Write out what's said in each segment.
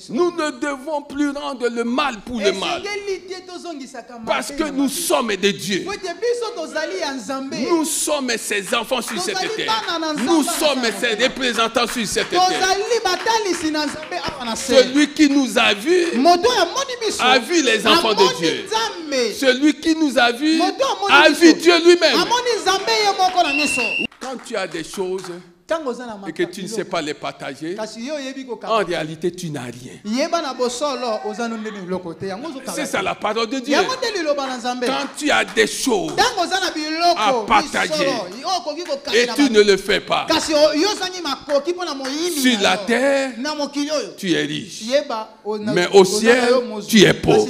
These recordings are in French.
Nous ne devons plus rendre le mal pour le mal. Parce que nous sommes des dieux. Nous sommes ses enfants sur cette terre. Nous sommes ses représentants sur cette terre. Celui qui nous a vus a vu les enfants de Dieu. Celui qui nous a vus a vu Dieu lui-même. Quand tu as des choses et que tu ne sais pas les partager, en réalité tu n'as rien. C'est ça la parole de Dieu. Quand tu as des choses à partager et tu ne le fais pas, sur la terre tu es riche, mais au ciel tu es pauvre.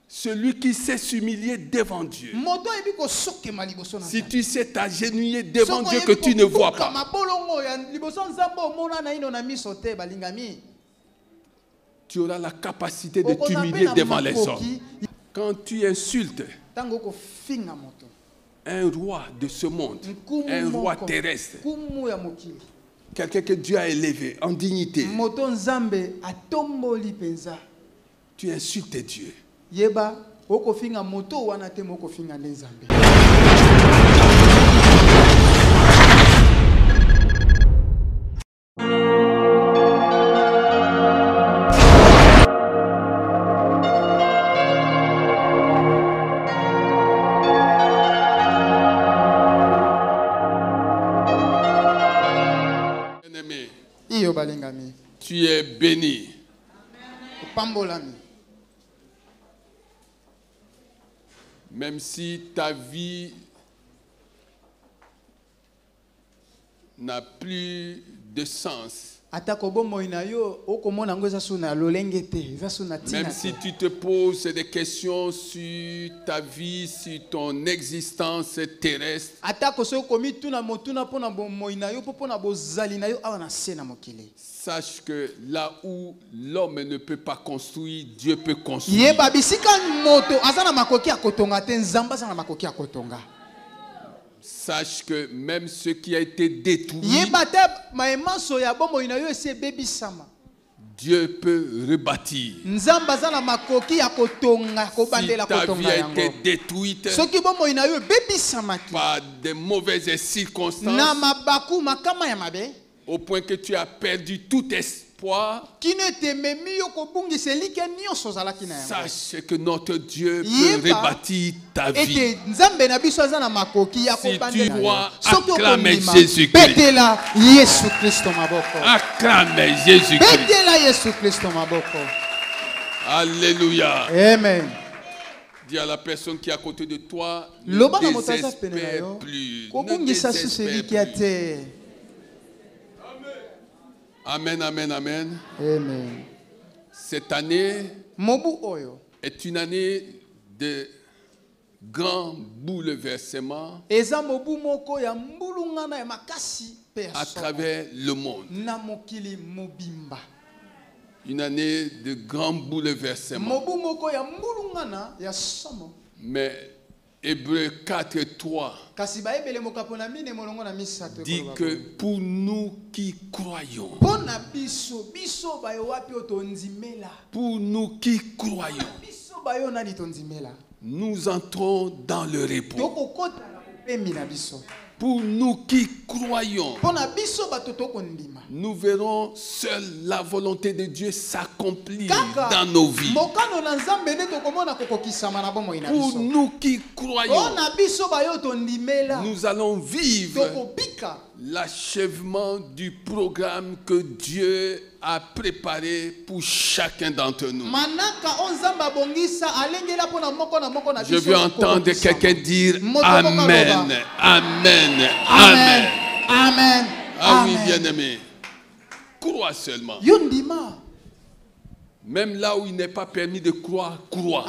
Celui qui sait s'humilier devant Dieu, si tu sais t'agenouiller devant Dieu que tu ne vois pas, tu auras la capacité de t'humilier devant les hommes. Quand tu insultes un roi de ce monde, un roi terrestre, quelqu'un que Dieu a élevé en dignité, tu insultes Dieu. Yeba oko finga moto wana te moko finga nzambe. Bien-aimé, Iyo balingami. tu es béni. Pambolami. Même si ta vie n'a plus de sens, même si tu te poses des questions sur ta vie, sur ton existence terrestre, sache que là où l'homme ne peut pas construire, Dieu peut construire. Sache que même ce qui a été détruit, Dieu peut rebâtir. Si ta vie a été détruite par des mauvaises circonstances, au point que tu as perdu tout espoir, sache que notre Dieu peut rebâtir ta vie. Si tu dois acclamer Jésus-Christ, acclame Jésus-Christ. Alléluia. Amen. Dis à la personne qui est à côté de toi, ne désespère plus. Ne désespère plus. Amen, amen, amen. Amen. Cette année est une année de grands bouleversements à travers le monde. Une année de grands bouleversements. Mais Hébreux 4:3 dit que pour nous qui croyons, nous entrons dans le repos. Pour nous qui croyons, nous verrons seule la volonté de Dieu s'accomplir dans nos vies. Pour nous qui croyons, nous allons vivre l'achèvement du programme que Dieu a préparé pour chacun d'entre nous. Je veux entendre quelqu'un dire Amen, Amen, Amen. Amen. Ah oui, bien-aimé. Crois seulement. Même là où il n'est pas permis de croire, crois.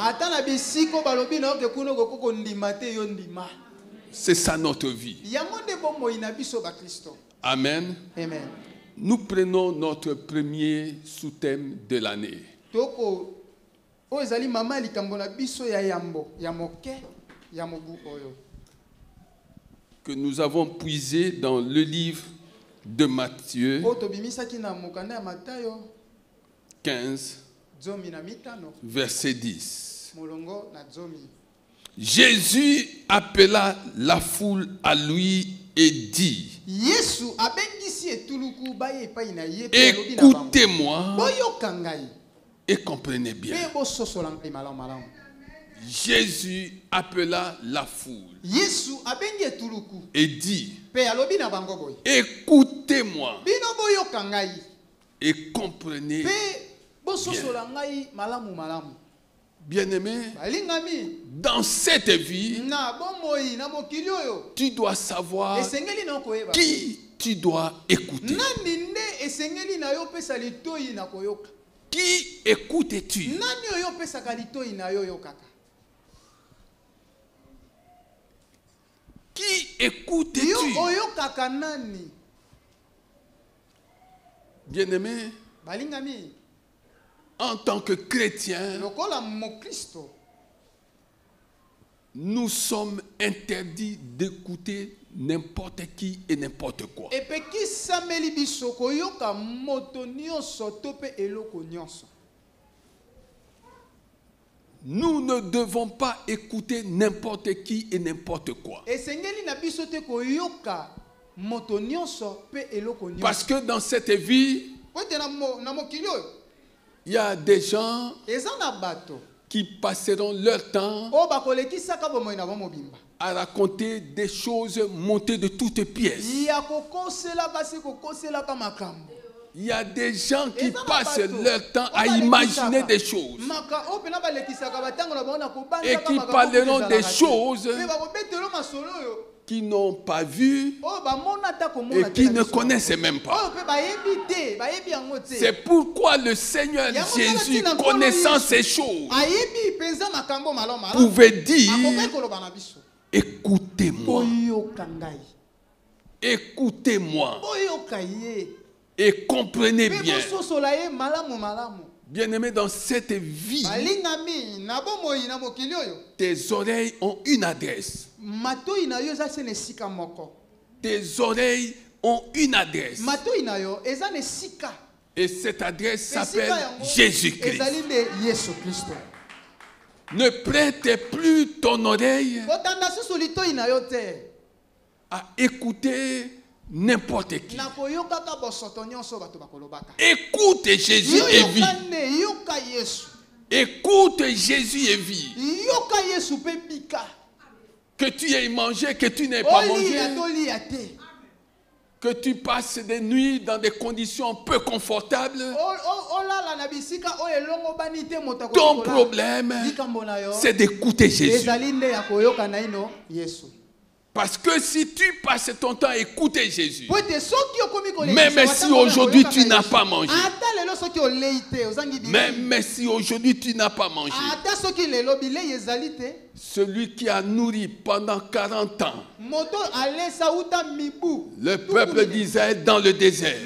C'est ça notre vie. Amen. Amen. Nous prenons notre premier sous-thème de l'année. Que nous avons puisé dans le livre de Matthieu 15, verset 10. Jésus appela la foule à lui et dit: écoutez-moi et comprenez bien. Jésus appela la foule et dit: écoutez-moi et comprenez bien. Bien-aimé, dans cette vie, tu dois savoir qui tu dois écouter. Qui écoutes-tu? Qui écoutes-tu? Bien-aimé, en tant que chrétien, nous sommes interdits d'écouter n'importe qui et n'importe quoi. Nous ne devons pas écouter n'importe qui et n'importe quoi. Parce que dans cette vie, il y a des gens qui passeront leur temps à raconter des choses montées de toutes pièces. Il y a des gens qui passent leur temps à imaginer des choses et qui parleront des choses qui n'ont pas vu et qui ne connaissent même pas. C'est pourquoi le Seigneur Jésus, connaissant ces choses, pouvait dire: écoutez-moi, écoutez-moi et comprenez bien. Bien-aimé, dans cette vie, tes oreilles ont une adresse. Tes oreilles ont une adresse. Et cette adresse s'appelle Jésus-Christ. Ne prête plus ton oreille à écouter n'importe qui. Écoute Jésus et vis. Écoute Jésus et vis. Que tu aies mangé, que tu n'aies pas mangé, que tu passes des nuits dans des conditions peu confortables, ton problème, c'est d'écouter Jésus. Parce que si tu passes ton temps à écouter Jésus, même si aujourd'hui tu n'as pas mangé, même si aujourd'hui tu n'as pas mangé, celui qui a nourri pendant 40 ans le peuple d'Israël dans le désert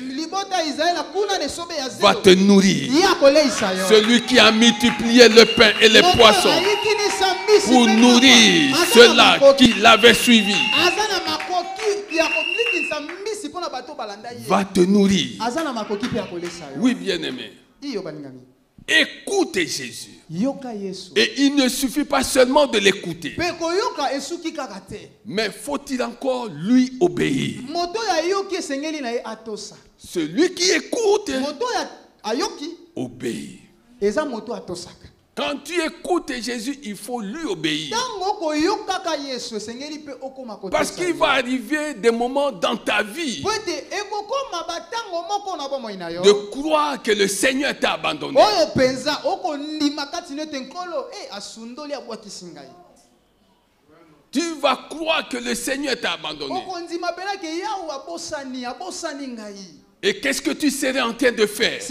va te nourrir. Celui qui a multiplié le pain et les poissons pour nourrir ceux-là qui l'avaient suivi va te nourrir. Oui, bien-aimé. Écoute Jésus. Et il ne suffit pas seulement de l'écouter, mais faut-il encore lui obéir. Celui qui écoute obéit. Quand tu écoutes Jésus, il faut lui obéir. Parce qu'il va arriver des moments dans ta vie de croire que le Seigneur t'a abandonné. Tu vas croire que le Seigneur t'a abandonné. Et qu'est-ce que tu serais en train de faire?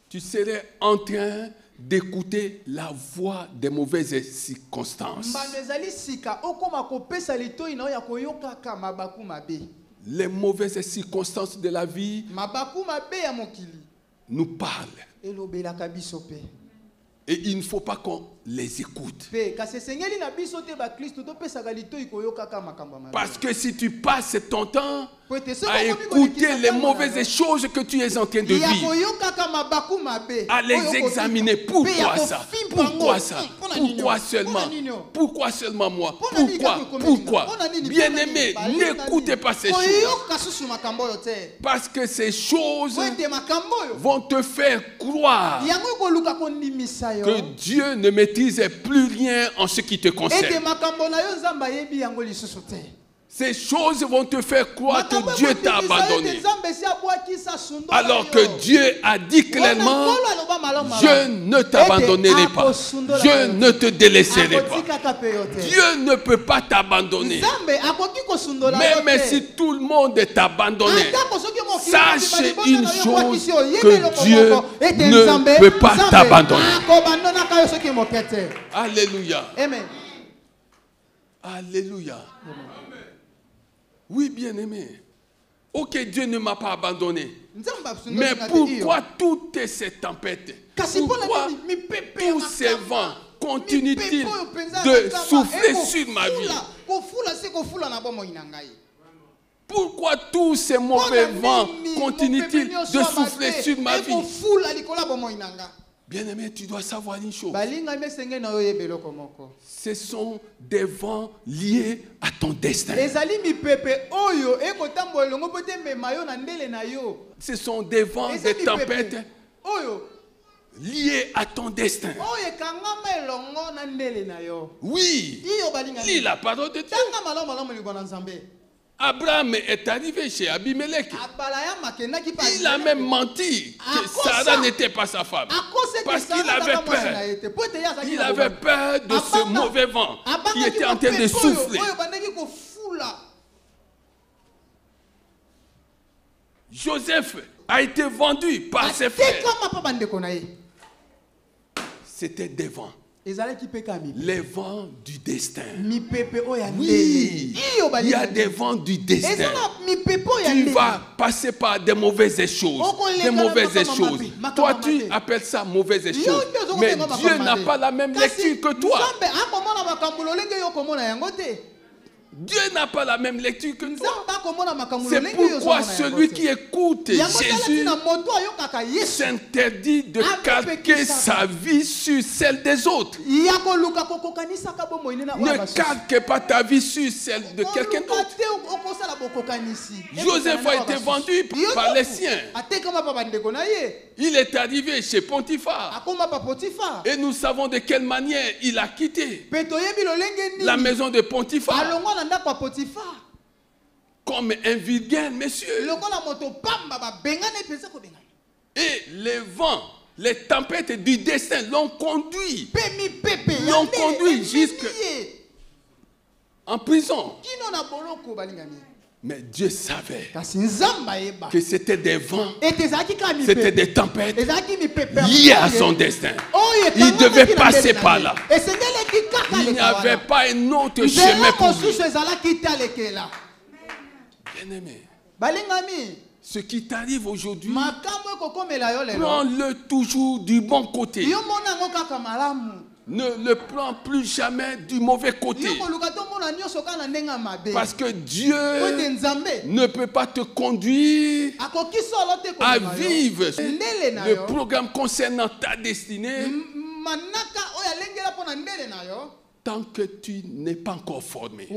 Tu serais en train d'écouter la voix des mauvaises circonstances. Les mauvaises circonstances de la vie nous parlent. Et il ne faut pas qu'on les écoute. Parce que si tu passes ton temps à écouter les mauvaises choses que tu es en train de vivre, à les examiner, pourquoi ça? Pourquoi ça? Pourquoi seulement? Pourquoi seulement moi? Pourquoi? Bien-aimé, n'écoutez pas ces choses. Parce que ces choses vont te faire croire que Dieu ne maîtrise plus rien en ce qui te concerne. Ces choses vont te faire croire que Dieu t'a abandonné. Alors que Dieu a dit clairement, je ne t'abandonnerai pas. Je ne te délaisserai pas. Dieu ne peut pas t'abandonner. Même si tout le monde est abandonné, sache une chose, que Dieu ne peut pas t'abandonner. Alléluia. Alléluia. Oui, bien-aimé. Ok, Dieu ne m'a pas abandonné. Mais pourquoi toutes ces tempêtes, pourquoi tous ces vents continuent-ils de souffler sur ma vie? Pourquoi tous ces mauvais vents continuent-ils de souffler sur ma vie? Bien-aimé, tu dois savoir une chose. Ce sont des vents liés à ton destin. Ce sont des vents, des tempêtes liés à ton destin. Oui, lis la parole de Dieu. Abraham est arrivé chez Abimelech. Il a même menti que Sarah n'était pas sa femme. Parce qu'il avait peur. Il avait peur de ce mauvais vent qui était en train de souffler. Joseph a été vendu par ses frères. C'était des vents. Les vents du destin. Oui, il y a des vents du destin. Tu vas passer par des mauvaises choses. Des mauvaises choses. Toi, tu appelles ça mauvaises choses. Mais Dieu n'a pas la même lecture que toi. Dieu n'a pas la même lecture que toi. C'est pourquoi celui qui écoute Jésus s'interdit de calquer sa vie sur celle des autres. Ne calque pas ta vie sur celle de quelqu'un d'autre. Joseph a été vendu par les siens. Il est arrivé chez Potiphar. Et nous savons de quelle manière il a quitté la maison de Potiphar. Comme un vulgaire monsieur. Et les vents, les tempêtes du destin l'ont conduit. L'ont conduit jusqu'en prison. Mais Dieu savait que c'était des vents, c'était des tempêtes liées à son destin. Il devait passer par là. Il n'y avait pas un autre chemin pour lui. Bien-aimé, ce qui t'arrive aujourd'hui, prends-le toujours du bon côté. Ne le prends plus jamais du mauvais côté. Parce que Dieu ne peut pas te conduire à vivre le programme concernant ta destinée tant que tu n'es pas encore formé.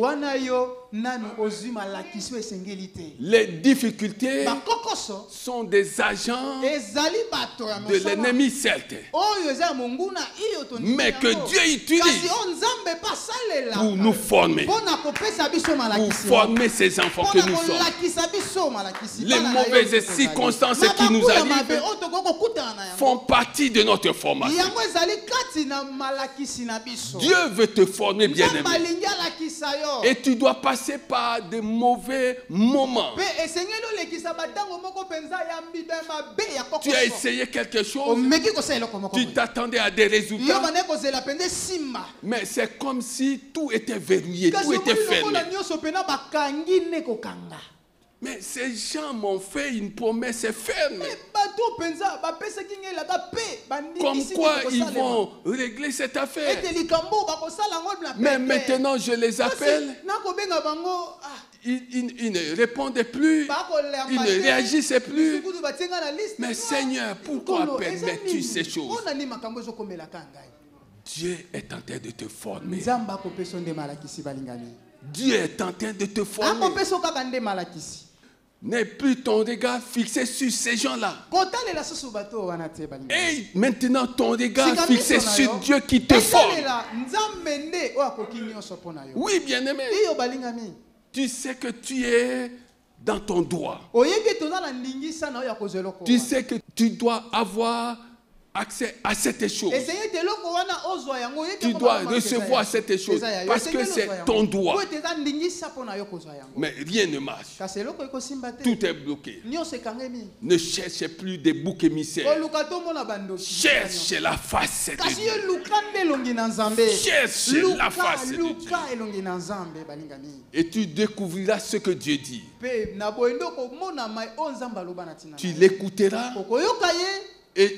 Les difficultés sont des agents de l'ennemi certes, mais que Dieu utilise pour nous former, pour former ces enfants que nous sommes. Les mauvaises circonstances qui nous arrivent font partie de notre formation. Dieu veut te former, bien-aimé. Et tu dois passer par de mauvais moments. Tu as essayé quelque chose, tu t'attendais à des résultats, mais c'est comme si tout était verrouillé, tout était fermé. Mais ces gens m'ont fait une promesse ferme. Comme quoi ils vont régler cette affaire. Mais maintenant je les appelle. Ils ne répondaient plus. Ils ne réagissaient plus. Mais Seigneur, pourquoi permets-tu ces choses? Dieu est en train de te former. Dieu est en train de te former. N'est plus ton regard fixé sur ces gens-là. Et maintenant ton regard fixé sur Dieu qui te forme. Oui, bien-aimé. Tu sais que tu es dans ton droit. Tu sais que tu dois avoir accès à cette chose. Tu dois recevoir cette chose parce que c'est ton droit. Mais rien ne marche. Tout est bloqué. Ne cherchez plus des boucs émissaires. Cherche la face de Dieu. Cherche la face de Dieu. Et tu découvriras ce que Dieu dit. Tu l'écouteras et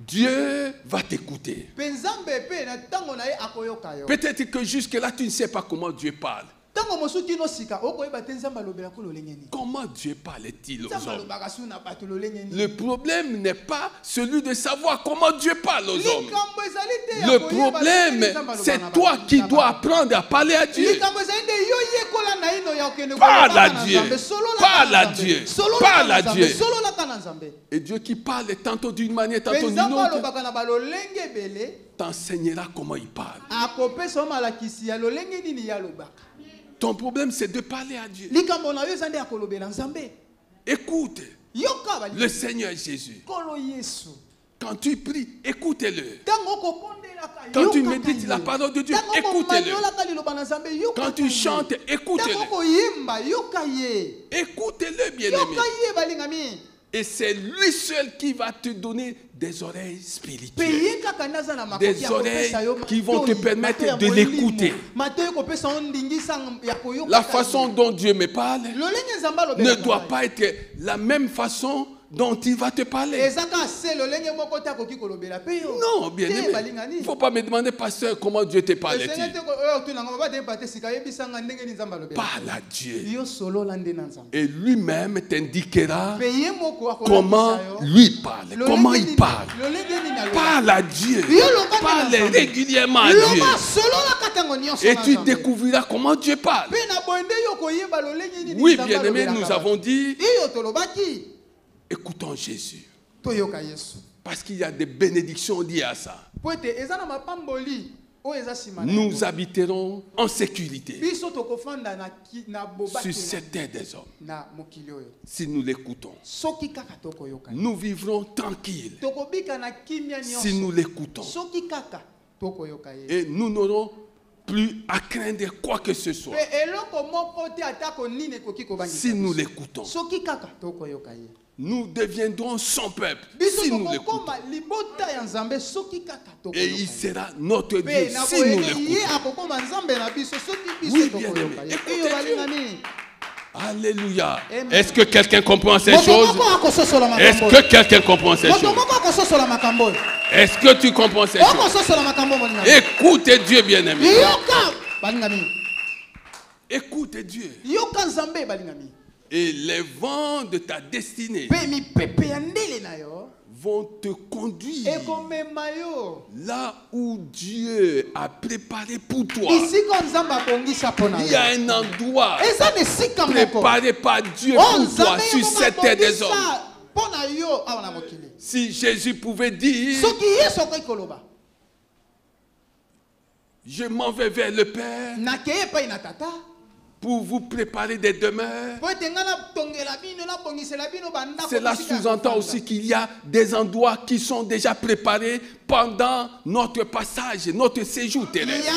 Dieu va t'écouter. Peut-être que jusque-là, tu ne sais pas comment Dieu parle. Comment Dieu parle-t-il aux hommes? Le problème n'est pas celui de savoir comment Dieu parle aux hommes. Le problème, c'est toi qui dois apprendre à parler à Dieu. Parle à Dieu. Parle à Dieu. Parle à Dieu. Et Dieu qui parle tantôt d'une manière, tantôt d'une autre, t'enseignera comment il parle. Ton problème, c'est de parler à Dieu. Écoute le Seigneur Jésus. Quand tu pries, écoutez-le. Quand tu médites la parole de Dieu, écoutez-le. Quand tu chantes, écoutez-le. Écoutez-le, bien-aimé. Et c'est lui seul qui va te donner des oreilles spirituelles. Des oreilles qui vont te permettre de l'écouter. La façon dont Dieu me parle ne doit pas être la même façon dont il va te parler. Non, bien aimé. Il ne faut pas me demander, pasteur, comment Dieu te parle-t-il. Parle à Dieu. Et lui-même t'indiquera comment lui parle. Comment il parle. Parle à Dieu. Parle régulièrement à Dieu. Et tu découvriras comment Dieu parle. Oui, bien aimé, nous avons dit, écoutons Jésus. Parce qu'il y a des bénédictions liées à ça. Nous habiterons en sécurité sur cette terre des hommes. Si nous l'écoutons, nous vivrons tranquilles. Si nous l'écoutons, et nous n'aurons plus à craindre quoi que ce soit. Si nous l'écoutons, nous deviendrons son peuple. Si nous l'écoutons. Et il sera notre Dieu si nous l'écoutons. Oui, bien aimé. Écoutez-le. Alléluia. Est-ce que quelqu'un comprend ces choses? Est-ce que quelqu'un comprend ces choses? Est-ce que tu comprends ces choses? Écoute Dieu, bien-aimé. Écoute Dieu. Et les vents de ta destinée vont te conduire là où Dieu a préparé pour toi. Il y a un endroit préparé par Dieu pour toi sur cette terre des hommes. Si Jésus pouvait dire, je m'en vais vers le Père pour vous préparer des demeures. Cela sous-entend aussi qu'il y a des endroits qui sont déjà préparés pendant notre passage, notre séjour terrestre.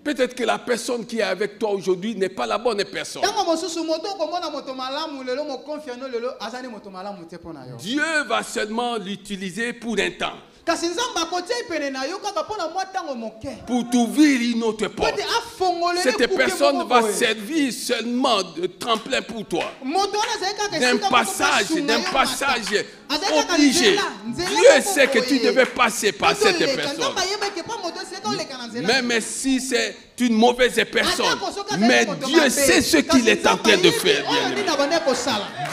Peut-être que la personne qui est avec toi aujourd'hui n'est pas la bonne personne. Dieu va seulement l'utiliser pour un temps. pour t'ouvrir une autre porte. Cette personne va servir seulement de tremplin pour toi. D'un passage obligé. Dieu sait que tu devais passer par cette personne. Même si c'est une mauvaise personne, mais Dieu sait ce qu'il est en train de faire.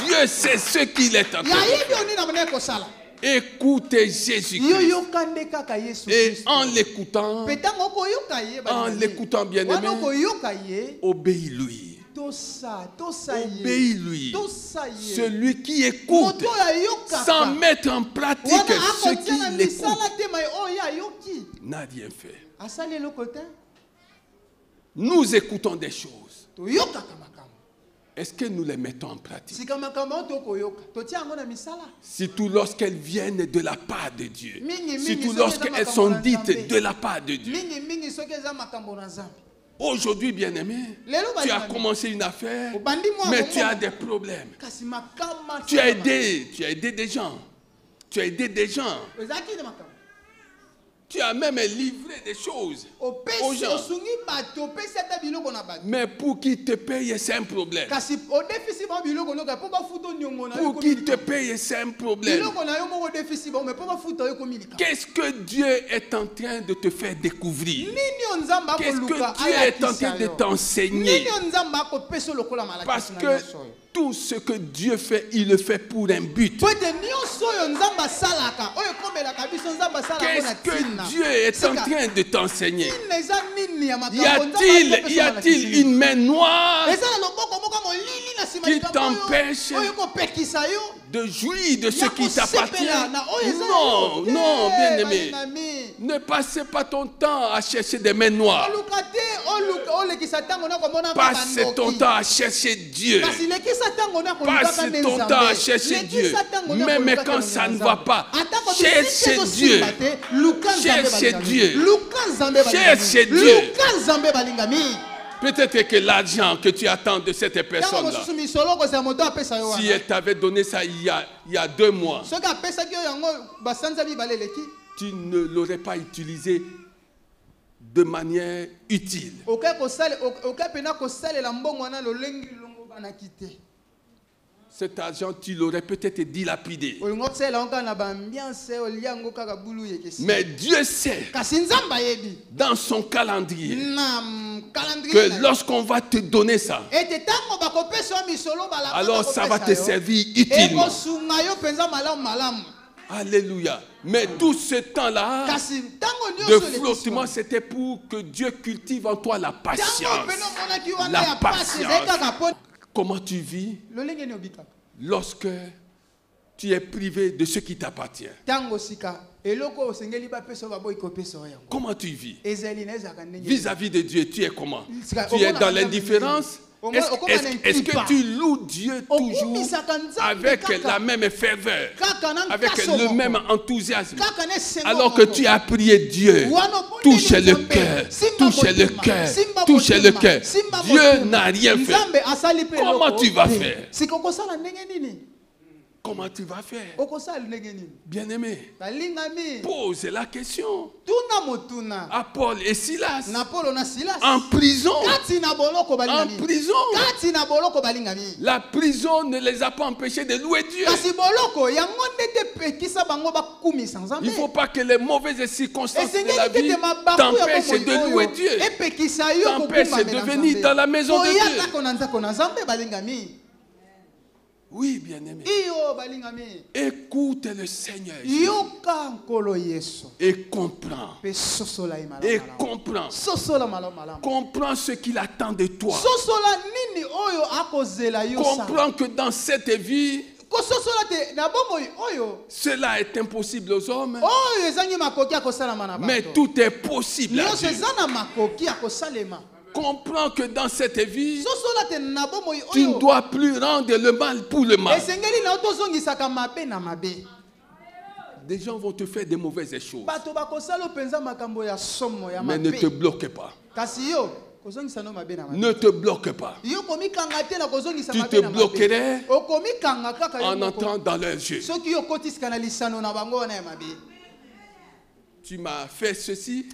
Dieu sait ce qu'il est en train de faire. Écoutez Jésus-Christ. Et en l'écoutant bien aimé, obéis-lui. Obéis-lui. Celui qui écoute sans mettre en pratique ce qu'il écoute n'a rien fait. Nous écoutons des choses. Est-ce que nous les mettons en pratique? Surtout lorsqu'elles viennent de la part de Dieu. Surtout lorsqu'elles sont dites de la part de Dieu. Aujourd'hui, bien-aimé, tu as commencé une affaire, mais tu as des problèmes. Tu as aidé des gens. Tu as aidé des gens. Tu as même livré des choses aux gens. Mais pour qu'ils te payent, c'est un problème. Pour qu'ils te payent, c'est un problème. Qu'est-ce que Dieu est en train de te faire découvrir? Qu'est-ce que Dieu est en train de t'enseigner? Parce que tout ce que Dieu fait, il le fait pour un but. Qu'est-ce que Dieu est en train de t'enseigner? Y a-t-il une main noire qui t'empêche de jouir de ce qui t'appartient? Non, non, bien-aimé. Ne passez pas ton temps à chercher des mains noires. Passe ton temps à chercher Dieu. Passe ton temps à chercher Dieu. Même quand ça ne va pas, cherche Dieu. Cherche Dieu. Cherche Dieu. Peut-être que l'argent que tu attends de cette personne-là, si elle t'avait donné ça il y a 2 mois, tu ne l'aurais pas utilisé de manière utile. Cet argent, tu l'aurais peut-être dilapidé. Mais Dieu sait, dans son calendrier, que lorsqu'on va te donner ça, alors ça va te servir utilement. Alléluia. Mais tout ce temps-là de flottement, c'était pour que Dieu cultive en toi la patience. La patience. Comment tu vis lorsque tu es privé de ce qui t'appartient? Comment tu vis vis-à-vis de Dieu? Tu es comment? Tu es dans l'indifférence? Est-ce que tu loues Dieu toujours avec la même ferveur, avec le même enthousiasme, alors que tu as prié Dieu? Touche le cœur, touche le cœur, touche le cœur. Dieu n'a rien fait. Comment tu vas faire? Comment tu vas faire? Bien-aimé, pose la question. À Paul et Silas, en prison. En prison. La prison ne les a pas empêchés de louer Dieu. Il ne faut pas que les mauvaises circonstances de la vie t'empêchent de louer Dieu, t'empêchent de venir dans la maison de Dieu. Oui, bien-aimé. Écoute le Seigneur et comprends. Et comprends. Comprends ce qu'il attend de toi. Comprends que dans cette vie, cela est impossible aux hommes, mais tout est possible à Dieu. Comprends que dans cette vie, tu ne dois plus rendre le mal pour le mal. Des gens vont te faire des mauvaises choses, mais ne te bloque pas. Ne te bloque pas. Tu te bloquerais en entrant dans leurs yeux. tu m'as fait ceci.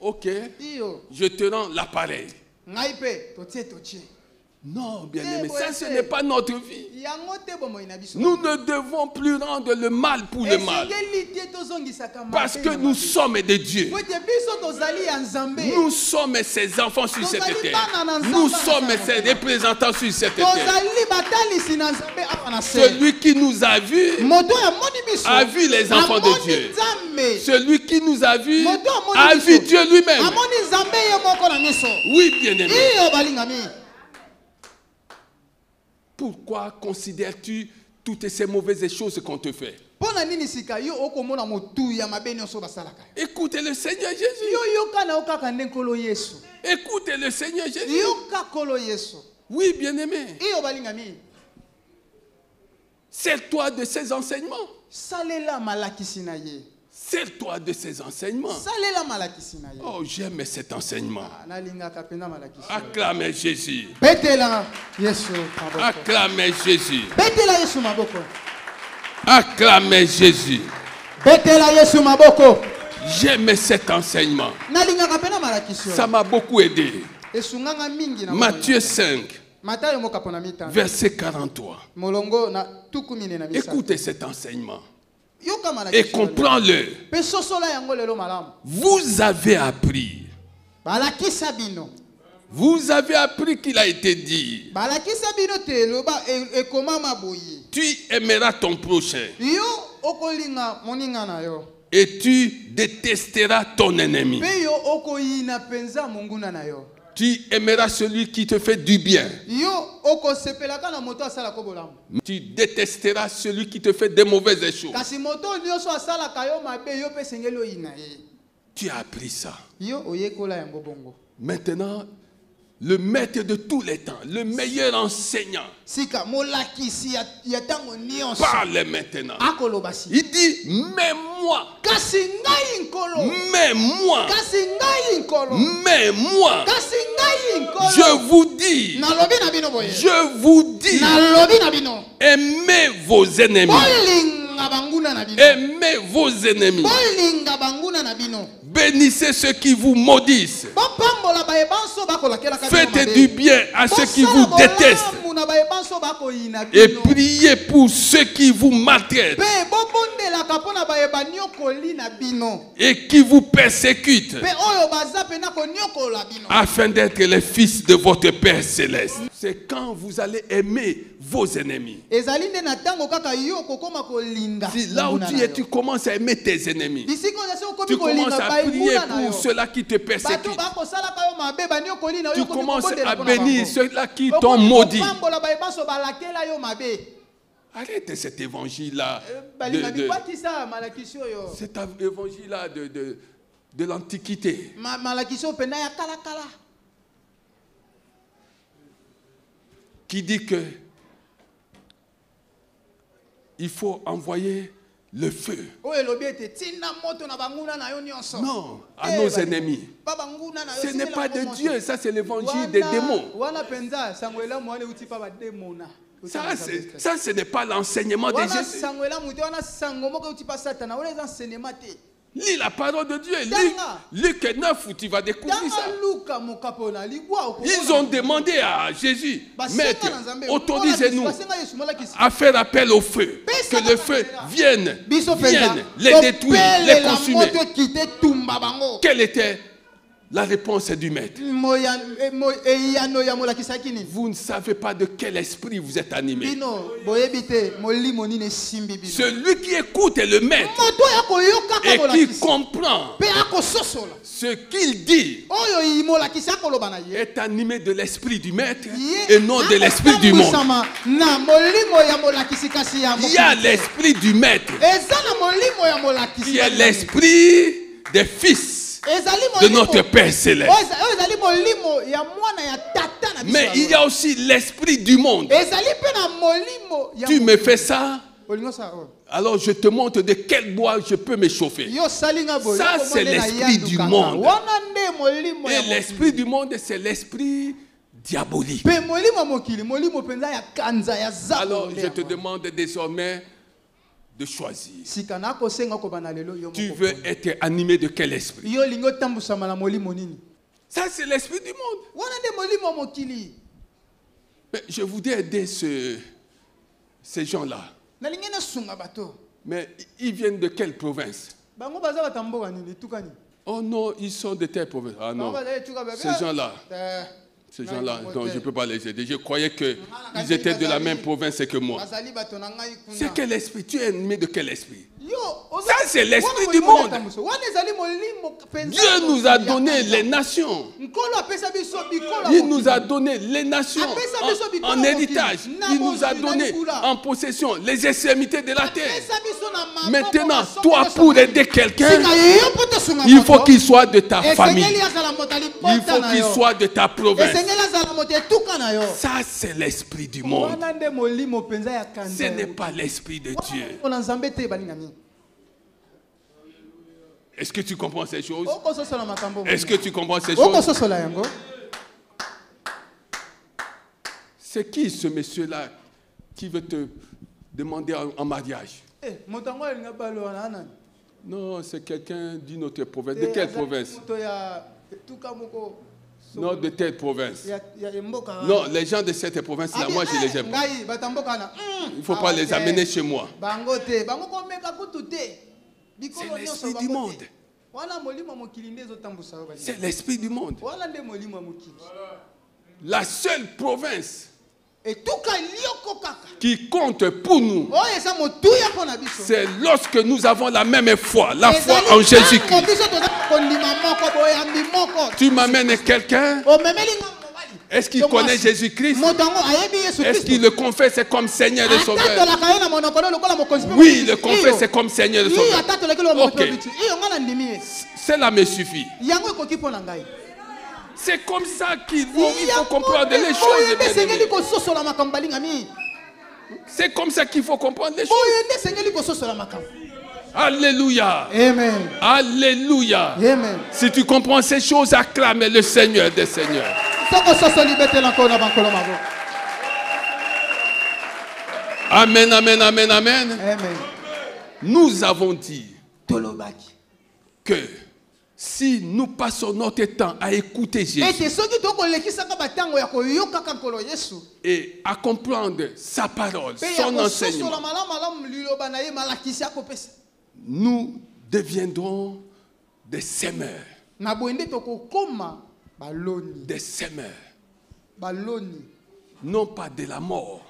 Ok. Je te rends l'appareil. Non, bien-aimé, ça ce n'est pas notre vie. Nous ne devons plus rendre le mal pour le mal. Parce que nous sommes de Dieu. Nous sommes ses enfants sur cette terre. Nous sommes ses représentants sur cette terre. Celui qui nous a vus a vu les enfants de Dieu. Celui qui nous a vus a vu Dieu lui-même. Oui, bien-aimé. Pourquoi considères-tu toutes ces mauvaises choses qu'on te fait? Écoute le Seigneur Jésus. Écoute le Seigneur Jésus. Oui, bien-aimé. Sers-toi de ses enseignements. Sers-toi de ces enseignements. Oh, j'aime cet enseignement. Acclamez Jésus. Acclamez Jésus. Acclamez Jésus. J'aime cet enseignement. Ça m'a beaucoup aidé. Matthieu 5, verset 43. Écoutez cet enseignement. Et comprends-le. Vous avez appris. Vous avez appris qu'il a été dit. Tu aimeras ton prochain. Et tu détesteras ton ennemi. Tu aimeras celui qui te fait du bien. Tu détesteras celui qui te fait des mauvaises choses. Tu as appris ça. Maintenant, le maître de tous les temps, le meilleur enseignant, parle maintenant. Il dit, mais moi, je vous dis, aimez vos ennemis. Aimez vos ennemis. Bénissez ceux qui vous maudissent. Faites du bien à ceux qui vous détestent. Et priez pour ceux qui vous maltraitent et qui vous persécutent, afin d'être les fils de votre Père Céleste. C'est quand vous allez aimer vos ennemis. Si là où tu es, tu commences à aimer tes ennemis. Tu commences à prier pour ceux-là qui te persécutent. Tu commences à bénir ceux-là qui t'ont maudit. Arrête cet évangile-là. Cet évangile-là de l'Antiquité. Qui dit que il faut envoyer le feu. Non, à nos ennemis. Ce n'est pas de Dieu, ça c'est l'évangile des démons. Ça ce n'est pas l'enseignement de Jésus. Lis la parole de Dieu. Luc 9 où tu vas découvrir ça. Ils ont demandé à Jésus, Maître, autorisez-nous à faire appel au feu. Que le feu vienne les détruire, les consumer. Quelle était la réponse du maître? Vous ne savez pas de quel esprit vous êtes animé. Celui qui écoute le maître et qui comprend ce qu'il dit est animé de l'esprit du maître et non de l'esprit du monde. Il y a l'esprit du maître qui est l'esprit des fils de notre Père Céleste. Mais il y a aussi l'esprit du monde. Tu me fais ça, alors je te montre de quel bois je peux me chauffer. Ça c'est l'esprit du monde. Et l'esprit du monde c'est l'esprit diabolique. Alors je te demande désormais de choisir. Tu veux être animé de quel esprit? Ça, c'est l'esprit du monde. Mais je voudrais aider ces gens-là. Mais ils viennent de quelle province? Oh non, ils sont de telle province. Ah non, ces gens-là. Ces gens-là, donc je ne peux pas les aider. Je croyais qu'ils étaient de la même province que moi. C'est quel esprit? Tu es animé de quel esprit? Ça, c'est l'esprit du monde. Dieu nous a donné les nations. Il nous a donné les nations en héritage. Il nous a donné en possession les extrémités de la terre. Maintenant, toi, pour aider quelqu'un, il faut qu'il soit de ta famille. Il faut qu'il soit de ta province. Ça, c'est l'esprit du monde. Ce n'est pas l'esprit de Dieu. Est-ce que tu comprends ces choses? Est-ce que tu comprends ces choses? C'est qui ce monsieur-là qui veut te demander en mariage? Non, c'est quelqu'un d'une autre province. De quelle province? Non, de telle province. Non, les gens de cette province-là, moi je les aime pas. Il ne faut pas les amener chez moi. C'est l'esprit du monde. C'est l'esprit du monde. La seule province qui compte pour nous, c'est lorsque nous avons la même foi, la foi en Jésus-Christ. Tu m'amènes quelqu'un? Est-ce qu'il connaît Jésus-Christ? Est-ce qu'il le confesse comme Seigneur et Sauveur? Oui, il le confesse comme Seigneur et Sauveur. Ok. Cela me suffit. C'est comme ça qu'il faut comprendre les choses. C'est comme ça qu'il faut comprendre les choses. Alléluia. Amen. Alléluia. Amen. Si tu comprends ces choses, acclame le Seigneur des Seigneurs. Amen, amen, amen, amen. Amen. Nous avons dit que si nous passons notre temps à écouter Jésus et à comprendre sa parole, son enseignement, nous deviendrons des semeurs. Des semeurs. Non pas de la mort,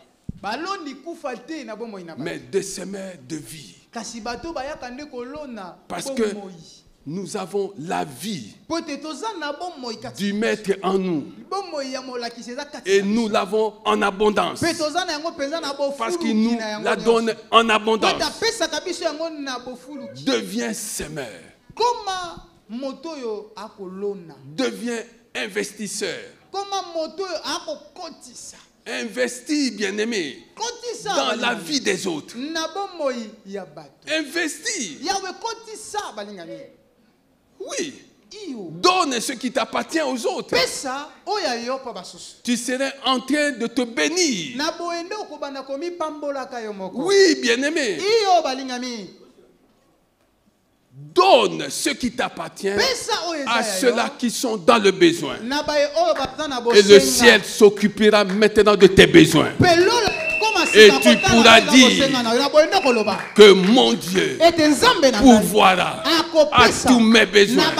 mais des semeurs de vie. Parce que nous avons la vie du Maître en nous. Et nous l'avons en abondance. Parce qu'il nous la donne en abondance. Deviens semeur. Deviens investisseur. Investis, bien-aimé, dans la vie des autres. Investis. Oui. Donne ce qui t'appartient aux autres. Tu serais en train de te bénir. Oui, bien-aimé. Donne ce qui t'appartient à ceux-là qui sont dans le besoin. Et le ciel s'occupera maintenant de tes besoins. Et tu pourras dire que mon Dieu pourvoira à tous mes besoins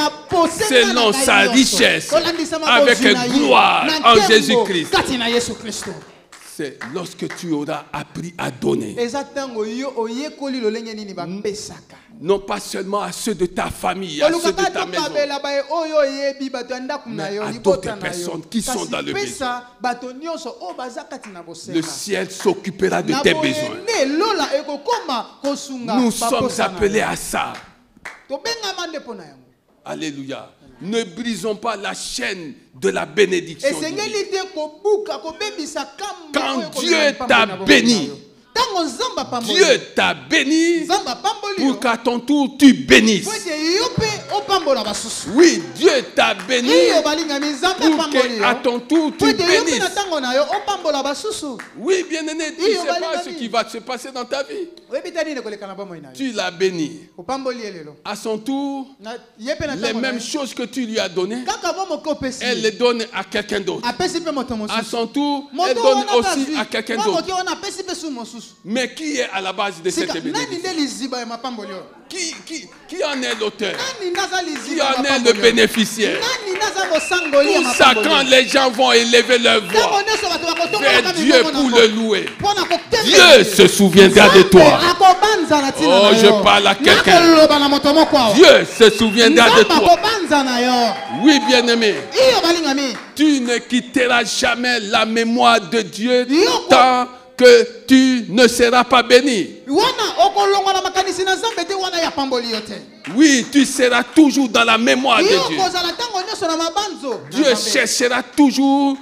selon sa richesse avec gloire en Jésus-Christ. C'est lorsque tu auras appris à donner. Non pas seulement à ceux de ta famille, à ceux de ta maison, mais à d'autres personnes qui sont dans le besoin. Le ciel s'occupera de tes besoins. Nous sommes appelés à ça. Alléluia. Ne brisons pas la chaîne de la bénédiction. Quand Dieu t'a béni, Dieu t'a béni pour qu'à ton tour tu bénisses. Oui, Dieu t'a béni pour qu'à ton tour tu bénisses. Oui, bien-aimé, tu ne sais pas ce qui va se passer dans ta vie. Tu l'as béni. À son tour, les mêmes choses que tu lui as données, elle les donne à quelqu'un d'autre. À son tour, elle donne aussi à quelqu'un d'autre. Mais qui est à la base de cette bénédiction? Qui en est l'auteur? Qui en est le bénéficiaire? Tout ça, quand les gens vont élever leur voix vers Dieu pour le louer, Dieu se souviendra de toi. Oh, je parle à quelqu'un. Dieu se souviendra de toi. Oui, bien-aimé. Tu ne quitteras jamais la mémoire de Dieu tant que tu ne seras pas béni. Oui, tu seras toujours dans la mémoire de Dieu. Dieu cherchera toujours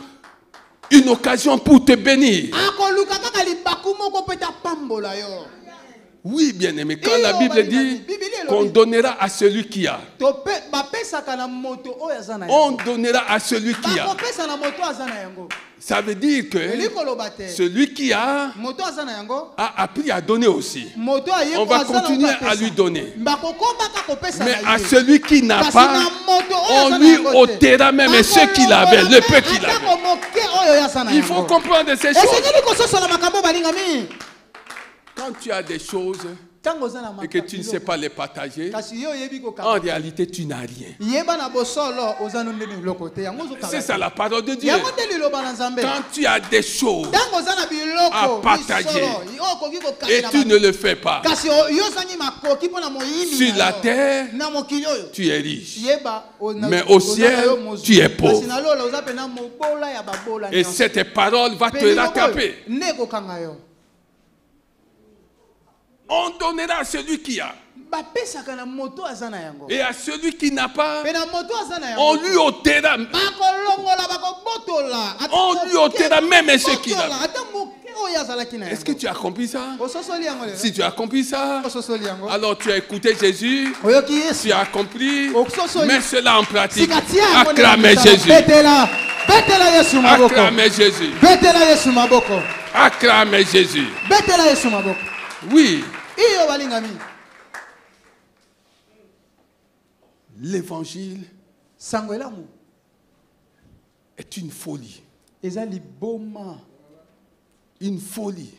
une occasion pour te bénir. Oui, bien-aimé, quand la Bible dit qu'on donnera à celui qui a, on donnera à celui qui a. Ça veut dire que celui qui a appris à donner aussi. On va continuer à lui donner. Mais à celui qui n'a pas, on lui ôtera même ce qu'il avait, le peu qu'il avait. Il faut comprendre ces choses. Quand tu as des choses et que tu ne sais pas les partager, en réalité, tu n'as rien. C'est ça la parole de Dieu. Quand tu as des choses à partager et tu ne le fais pas, sur la terre, tu es riche. Mais au ciel, tu es pauvre. Et cette parole va te rattraper. On donnera à celui qui a. Et à celui qui n'a pas, on lui ôtera. On lui ôtera même ce qu'il a. Est-ce que tu as compris ça? Si tu as compris ça, alors tu as écouté Jésus, tu as compris, mets cela en pratique. Acclamez Jésus. Acclamez Jésus. Acclamez Jésus. Oui. L'évangile est une folie. Une folie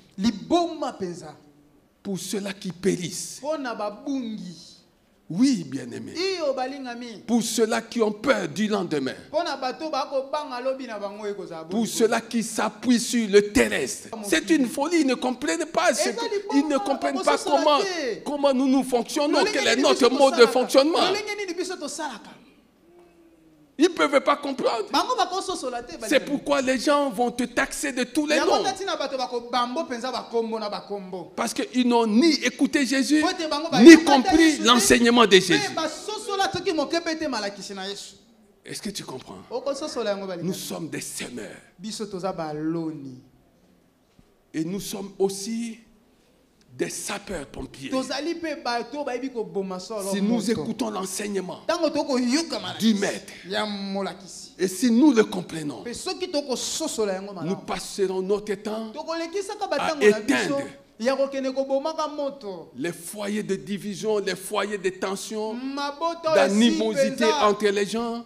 pour ceux-là qui périssent. Oui, bien-aimé. Pour ceux-là qui ont peur du lendemain. Pour ceux-là qui s'appuient sur le terrestre. C'est une folie. Ils ne comprennent pas ils ne comprennent pas comment nous fonctionnons. Quel est notre mode de fonctionnement. Ils ne peuvent pas comprendre. C'est pourquoi les gens vont te taxer de tous les noms. Parce qu'ils n'ont ni écouté Jésus, ni compris l'enseignement de Jésus. Est-ce que tu comprends? Nous sommes des semeurs. Et nous sommes aussi des sapeurs-pompiers. Si nous écoutons l'enseignement du maître, et si nous le comprenons, nous passerons notre temps à éteindre les foyers de division, les foyers de tension, d'animosité entre les gens.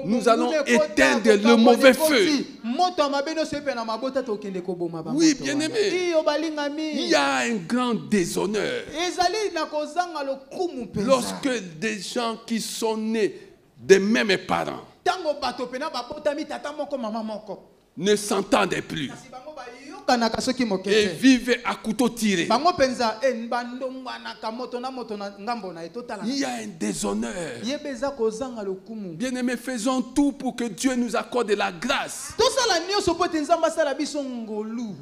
Nous allons éteindre le mauvais feu. Oui, bien-aimé, il y a un grand déshonneur lorsque des gens qui sont nés des mêmes parents ne s'entendaient plus et vivent à couteau tiré. Il y a un déshonneur. Bien-aimés, faisons tout pour que Dieu nous accorde la grâce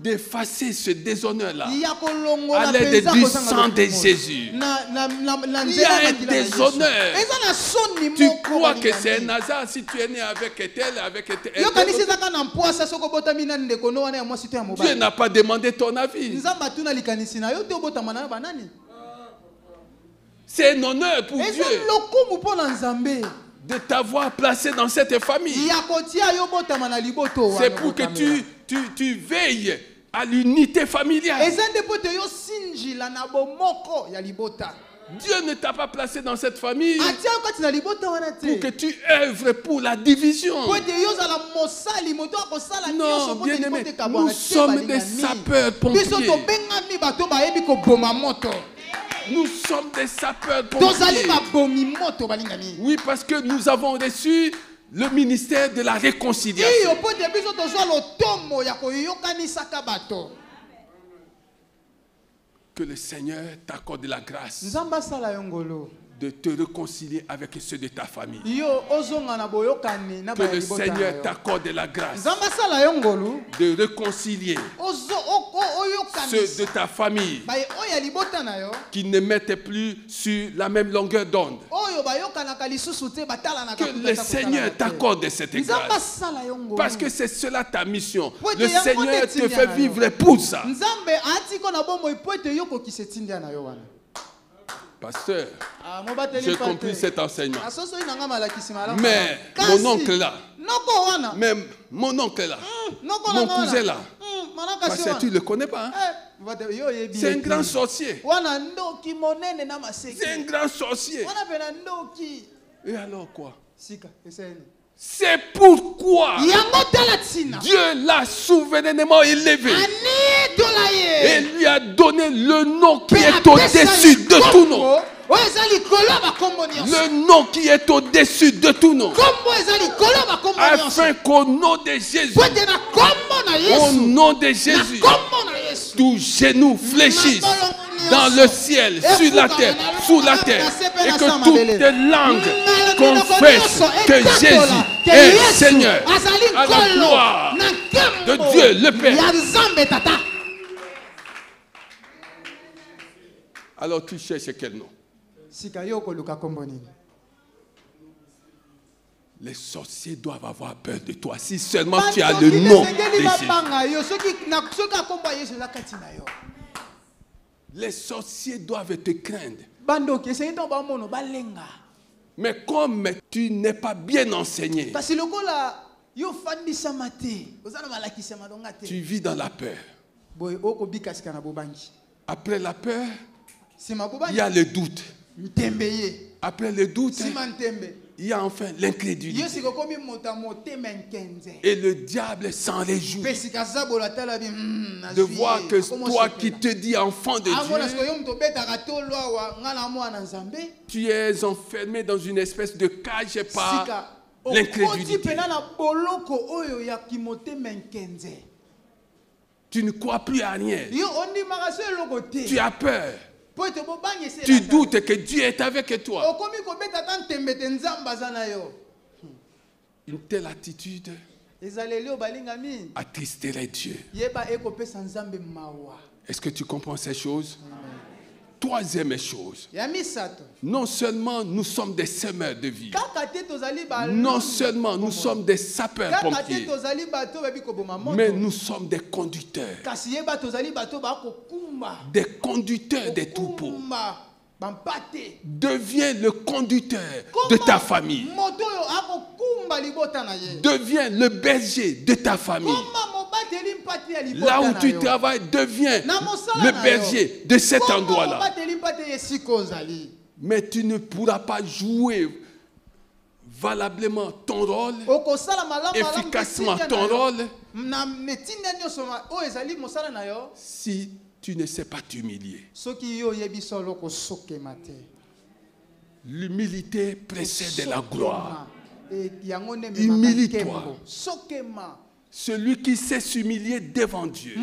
d'effacer ce déshonneur-là à l'aide du sang de Jésus. Il y a un déshonneur. Tu crois que c'est un hasard si tu es né avec tel, avec tel. Dieu n'a pas demandé ton avis. C'est un honneur pour Dieu de t'avoir placé dans cette famille. C'est pour que tu veilles à l'unité familiale. Dieu ne t'a pas placé dans cette famille pour que tu œuvres pour la division. Non, bien-aimé, nous sommes des sapeurs-pompiers. Nous sommes des sapeurs-pompiers. Oui, parce que nous avons reçu le ministère de la réconciliation. Que le Seigneur t'accorde la grâce de te réconcilier avec ceux de ta famille. Que le Seigneur t'accorde la grâce de réconcilier ceux de ta famille qui ne mettaient plus sur la même longueur d'onde. Que le Seigneur t'accorde cette grâce. Parce que c'est cela ta mission. Le Seigneur te fait vivre pour ça. Pasteur, j'ai compris cet enseignement. Mais mon oncle là, mon cousin là, pasteur, tu ne le connais pas, hein? C'est un grand sorcier. C'est un grand sorcier. Et alors quoi? C'est pourquoi Dieu l'a souverainement élevé et lui a donné le nom qui est au-dessus de tout nom. Le nom qui est au-dessus de tout nom. Afin qu'au nom de Jésus, au nom de Jésus, tout genou fléchisse dans le ciel, sur la terre, sous la terre, et que toutes les langues confessent que Jésus est Seigneur, à la gloire de Dieu le Père. Alors tu cherches quel nom? Les sorciers doivent avoir peur de toi si seulement tu as le nom de Jésus. Les sorciers doivent te craindre. Mais comme tu n'es pas bien enseigné, tu vis dans la peur. Après la peur, il y a le doute. Après le doute, il y a enfin l'incrédulité. Et le diable s'en réjouit de voir que toi qui te dis enfant de Dieu, tu es enfermé dans une espèce de cage par l'incrédulité. Tu ne crois plus à rien. Tu as peur. Tu doutes que Dieu est avec toi. Une telle attitude attristerait Dieu. Est-ce que tu comprends ces choses? Troisième chose, non seulement nous sommes des semeurs de vie, non seulement nous sommes des sapeurs-pompiers, mais nous sommes des conducteurs. Des conducteurs des troupeaux. Deviens le conducteur de ta famille. Deviens le berger de ta famille. Là où tu travailles, deviens le berger de cet endroit-là. Mais tu ne pourras pas jouer valablement ton rôle, efficacement ton rôle, si tu ne sais pas t'humilier. L'humilité précède la gloire. Humilie-toi. Celui qui sait s'humilier devant Dieu.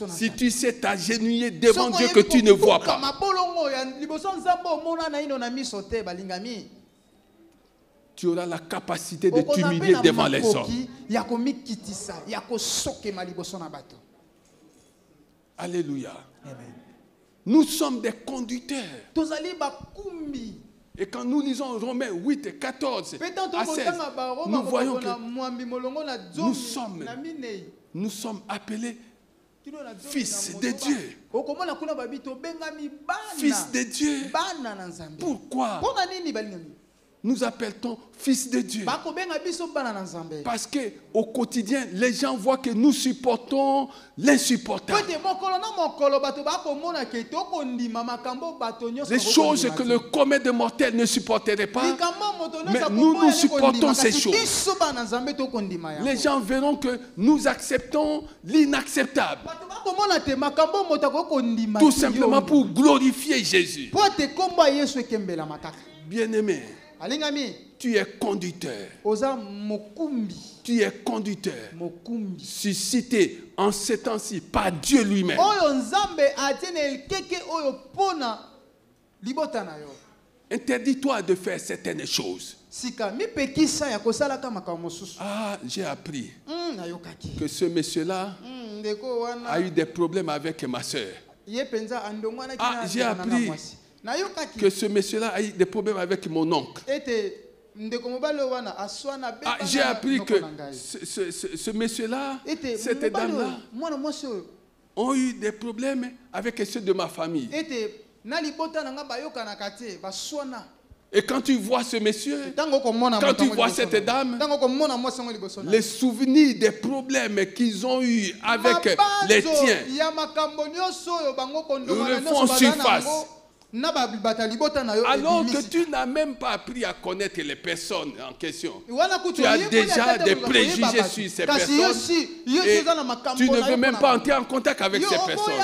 Si tu sais t'agenouiller devant Dieu que tu ne vois pas, tu auras la capacité de t'humilier devant les hommes. Alléluia. Nous sommes des conducteurs. Et quand nous lisons Romains 8 et 14 à 16, nous voyons que nous sommes appelés fils de Dieu. Fils de Dieu. Pourquoi nous appelle-t-on fils de Dieu? Parce qu'au quotidien, les gens voient que nous supportons l'insupportable. Les choses que le commun des mortels ne supporterait pas, mais nous supportons ces choses. Les gens verront que nous acceptons l'inacceptable. Tout simplement pour glorifier Jésus. Bien-aimé, tu es conducteur. Tu es conducteur. Suscité en ces temps-ci par Dieu lui-même. Interdis-toi de faire certaines choses. Ah, j'ai appris que ce monsieur-là a eu des problèmes avec ma soeur. Ah, j'ai appris que ce monsieur-là a eu des problèmes avec mon oncle. Ah, j'ai appris que ce monsieur-là, cette dame-là, ont eu des problèmes avec ceux de ma famille. Et quand tu vois ce monsieur, quand tu vois cette dame, les souvenirs des problèmes qu'ils ont eus avec les tiens refont surface. Alors que tu n'as même pas appris à connaître les personnes en question. Tu as déjà des préjugés sur ces personnes et tu ne veux même pas entrer en contact avec ces personnes.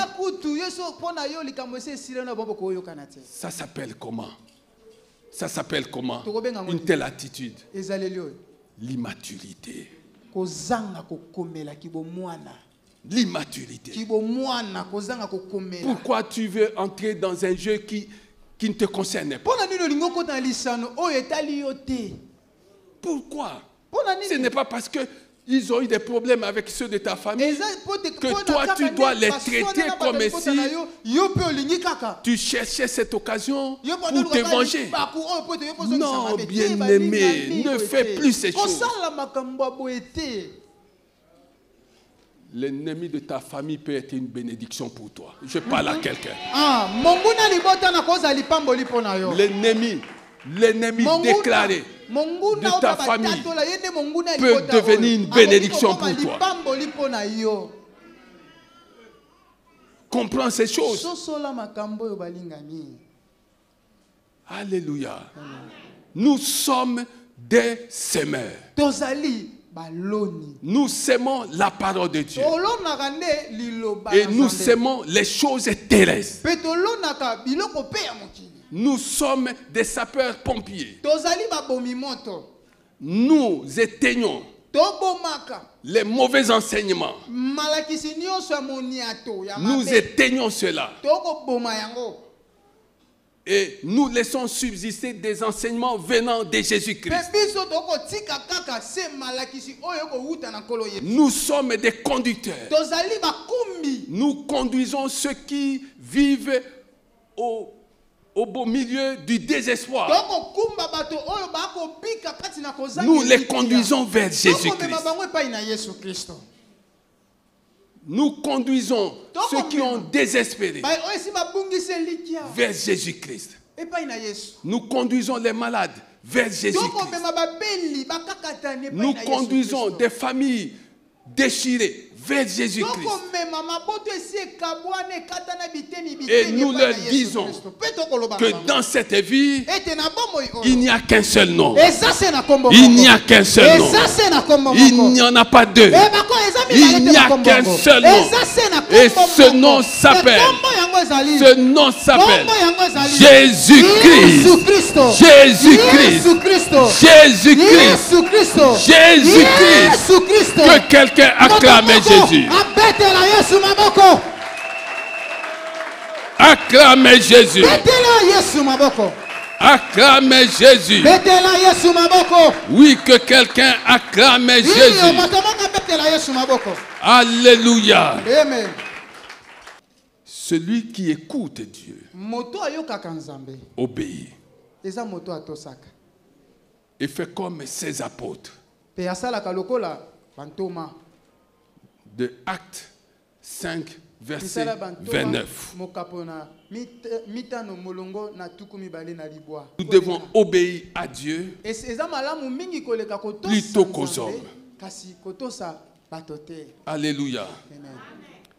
Ça s'appelle comment? Ça s'appelle comment? Une telle attitude. L'immaturité. L'immaturité. Pourquoi tu veux entrer dans un jeu qui ne te concerne pas? Pourquoi? Ce n'est pas parce qu'ils ont eu des problèmes avec ceux de ta famille que toi tu dois les traiter comme si tu cherchais cette occasion pour te venger. Non, bien-aimé, ne fais plus ces choses. L'ennemi de ta famille peut être une bénédiction pour toi. Je parle à quelqu'un. L'ennemi déclaré de ta famille peut devenir une bénédiction pour toi. Comprends ces choses. Alléluia. Nous sommes des semeurs. Nous sémons la parole de Dieu. Et nous sémons les choses terrestres. Nous sommes des sapeurs-pompiers. Nous éteignons les mauvais enseignements. Nous éteignons cela. Et nous laissons subsister des enseignements venant de Jésus-Christ. Nous sommes des conducteurs. Nous conduisons ceux qui vivent au beau milieu du désespoir. Nous les conduisons vers Jésus-Christ. Nous conduisons ceux qui ont désespéré vers Jésus-Christ. Nous conduisons les malades vers Jésus-Christ. Nous conduisons des familles déchirées vers Jésus-Christ. Et nous leur disons que dans cette vie, il n'y a qu'un seul nom. Il n'y a qu'un seul nom. Il n'y en a pas deux. Il n'y a qu'un seul nom. Et ce nom s'appelle Jésus-Christ. Jésus-Christ. Jésus-Christ. Jésus-Christ. Que quelqu'un acclame Jésus. Acclamez Jésus. Acclamez Jésus. Oui, que quelqu'un acclame Jésus. Alléluia. Celui qui écoute Dieu obéit. Et fait comme ses apôtres. De Actes 5, verset 29. Nous devons obéir à Dieu plutôt qu'aux hommes. Alléluia.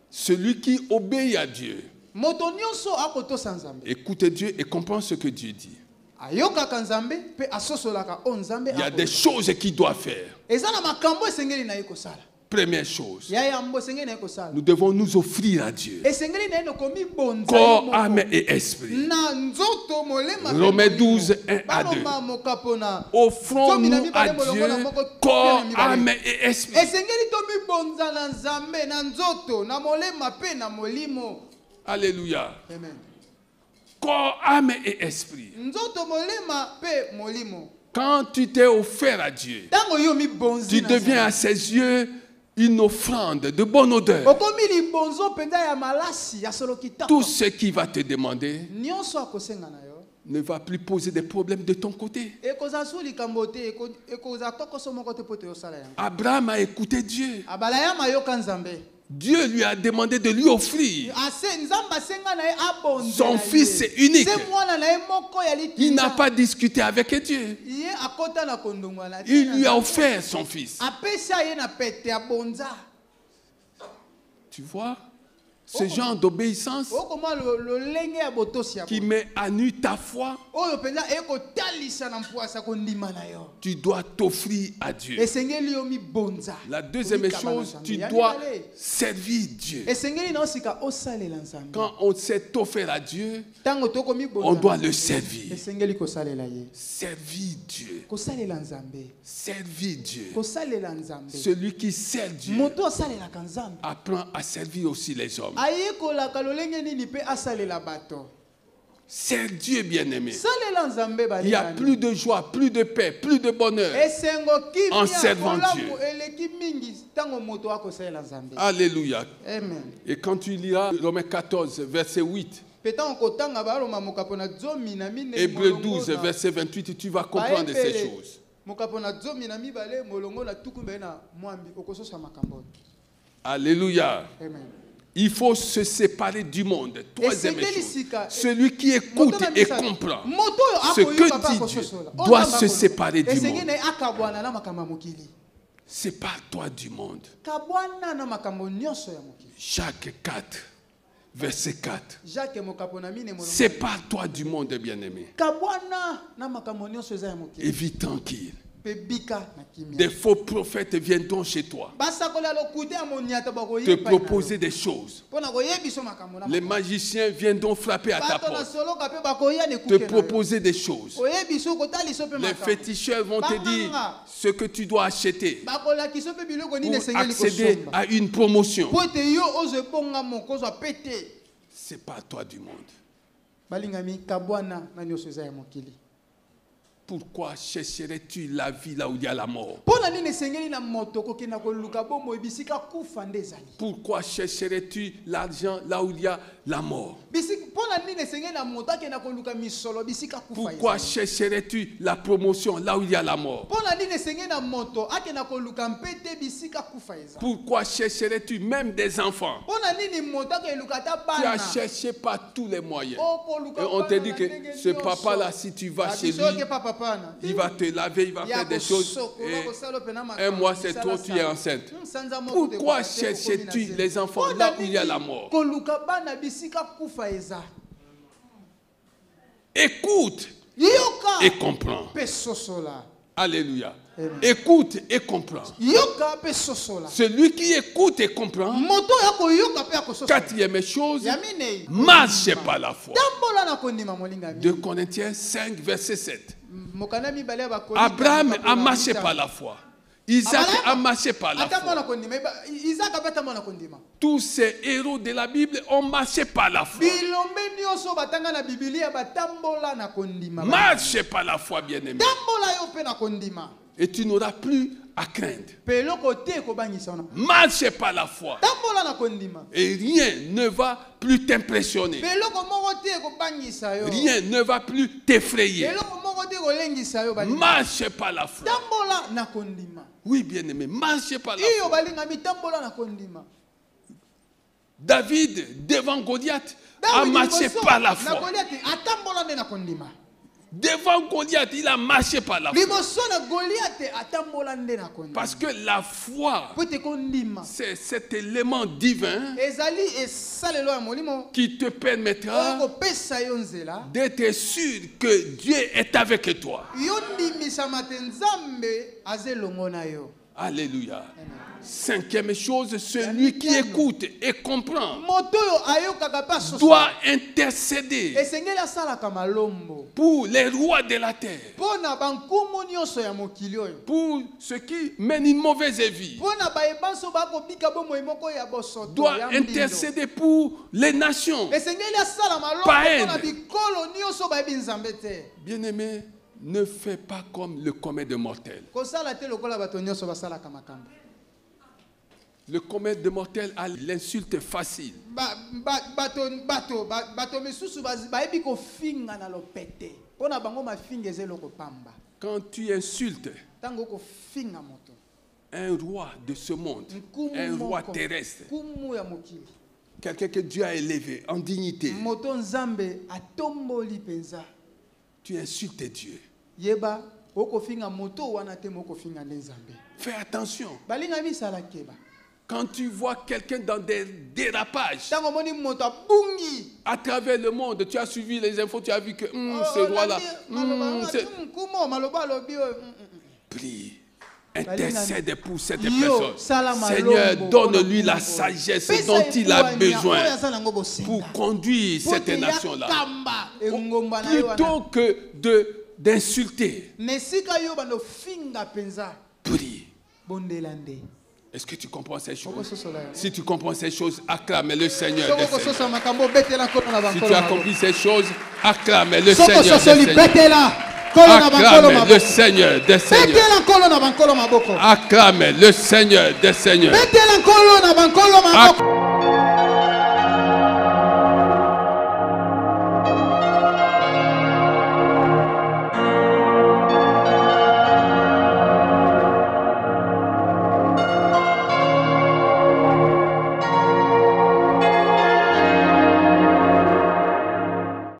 Celui qui obéit à Dieu écoute Dieu et comprend ce que Dieu dit. Il y a des choses qu'il doit faire. Première chose, nous devons nous offrir à Dieu, corps, âme et esprit. Romains 12, 1 à 2. Offrons-nous à Dieu, corps, âme et esprit. Alléluia. Amen. Corps, âme et esprit. Quand tu t'es offert à Dieu, tu deviens à ses yeux une offrande de bonne odeur. Tout ce qu'il va te demander ne va plus poser des problèmes de ton côté. Abraham a écouté Dieu. Dieu lui a demandé de lui offrir son fils unique. Il n'a pas discuté avec Dieu. Il lui a offert son fils. Tu vois, ce genre d'obéissance qui met à nu ta foi, tu dois t'offrir à Dieu. La deuxième chose, tu dois servir Dieu. Quand on s'est offert à Dieu, on doit le servir. Servir Dieu. Servir Dieu. Celui qui sert Dieu apprend à servir aussi les hommes. Sers Dieu, bien-aimé. Il y a plus de joie, plus de paix, plus de bonheur en servant Dieu. Alléluia. Amen. Et quand tu liras Romains 14, verset 8, Hébreux 12, verset 28, tu vas comprendre ces choses. Alléluia. Amen. Il faut se séparer du monde. Troisième chose, celui qui écoute et comprend ce que dit Dieu doit se séparer du monde. Sépare-toi du monde. Jacques 4, verset 4. Sépare-toi du monde, bien-aimé. Et vis tranquille. Des faux prophètes viendront chez toi te proposer des choses. Les magiciens viendront frapper à ta porte, te proposer des choses. Les féticheurs vont te dire ce que tu dois acheter pour accéder à une promotion. C'est pas toi du monde. Pourquoi chercherais-tu la vie là où il y a la mort? Pourquoi chercherais-tu l'argent là où il y a la mort? Pourquoi chercherais-tu la promotion là où il y a la mort? Pourquoi chercherais-tu même des enfants? Tu as cherché par tous les moyens. Et on te dit que ce papa-là, si tu vas chez lui, il va te laver, il va faire des choses. Et un mois, c'est trop, tu es enceinte. Pourquoi cherches-tu les enfants là où il y a la mort? Écoute et comprends. Alléluia. Écoute et comprends. Celui qui écoute et comprend. Quatrième chose, marche par la foi. 2 Corinthiens 5, verset 7. Abraham a marché par la foi. Isaac a marché par la foi. Tous ces héros de la Bible ont marché par la foi. Marche par la foi, bien-aimé. Et tu n'auras plus à craindre. Marche par la foi. Et rien ne va plus t'impressionner. Rien ne va plus t'effrayer. Marche par la foi. Oui, bien-aimé, marche par la foi. David, devant Goliath, a marché par la foi. Devant Goliath, il a marché par la foi. Parce que la foi, c'est cet élément divin qui te permettra d'être sûr que Dieu est avec toi. Alléluia. Cinquième chose, celui qui écoute et comprend doit intercéder pour les rois de la terre, pour ceux qui mènent une mauvaise vie, doit intercéder pour les nations païennes. Bien-aimé, ne fais pas comme le commun des mortels. Le commun des mortels a l'insulte facile. Quand tu insultes un roi de ce monde, un roi terrestre, quelqu'un que Dieu a élevé en dignité, tu insultes Dieu. Fais attention. Quand tu vois quelqu'un dans des dérapages à travers le monde, tu as suivi les infos, tu as vu que ce roi-là, prie, intercède pour cette personne. Seigneur, donne-lui la sagesse dont il a besoin pour conduire cette nation-là. Plutôt que d'insulter, prie. Est-ce que tu comprends ces choses? Si tu comprends ces choses, acclame le Seigneur des Seigneurs. Si tu as compris ces choses, acclame le Seigneur des Seigneurs. Acclame le Seigneur des Seigneurs. Acclame le Seigneur des Seigneurs.